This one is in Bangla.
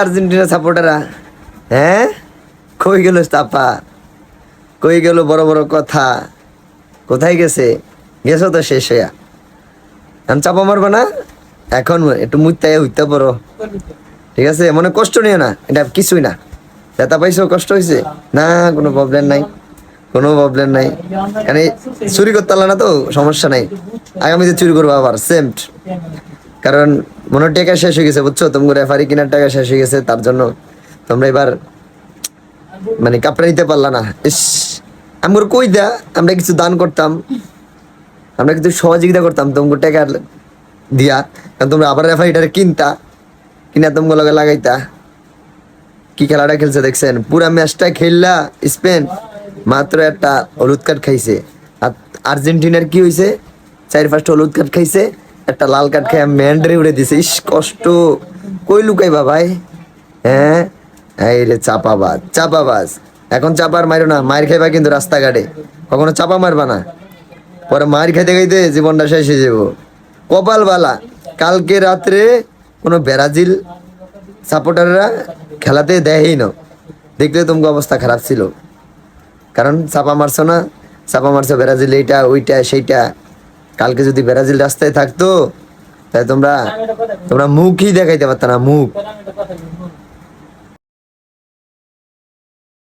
আর্জেন্টিনা সাপোর্টাররা, হ্যাঁ কই গেল চাপা, কই গেল বড় বড় কথা, কোথায় গেছে? গেছো তো শেষ হইয়া, এখন চাপা মারবা না, এখন একটু মুইতে হইতে পারো, ঠিক আছে? মনে কষ্ট নিও না, এটা কিছুই না। ব্যথা পাইছো, কষ্ট হয়েছে না, কোনো প্রবলেম নাই, কোনো প্রবলেম নাই। মানে চুরি করতে পারলা না তো সমস্যা নাই, আগামীতে চুরি করবো আবার সেম। কারণ মনে হয় টাকা শেষ হয়ে গেছে, বুঝছো? তোমার রেফারি কেনার টাকা শেষ হয়ে গেছে, তার জন্য তোমরা এবার মানে কাপড়া নিতে পারলা না। ইস, আমার কই দা, আমরা কিছু দান করতাম, আমরা কিছু সহযোগিতা করতাম তোমাকে টাকা দিয়া, কারণ তোমরা আবার রেফারিটারে কিনতা, কিনা তোমাকে লগে লাগাইতা। কি খেলাটা খেলছে দেখছেন? পুরা ম্যাচটা খেললা স্পেন, মাত্র একটা হলুদ কার্ড খাইছে। আর আর্জেন্টিনার কি হয়েছে? 4-5টা হলুদ কার্ড খাইছে, একটা লাল কার্ড খাই ম্যান্ডারে উড়ে দিছে। ইস কষ্ট, কই লুকাইবা ভাই? হ্যাঁ, এই রে চাপাবাজ, চাপাবাজ। এখন চাপার মারো না, মায়ের খাইবা কিন্তু রাস্তাঘাটে, কখনো চাপা মারবা না, পরে মার খাইতে খাইতে জীবনটা শেষ হয়ে যাবো। কপাল বালা, কালকে রাত্রে কোনো ব্রাজিল সাপোর্টাররা খেলাতে দেয়ই না, দেখলে তোমাকে অবস্থা খারাপ ছিল। কারণ চাপা মারছো না, চাপা মারছো ব্রাজিল, এইটা ওইটা সেইটা। কালকে যদি ব্রাজিল রাস্তায় থাকতো, তাই তোমরা মুখই দেখাইতে পারত না, মুখ।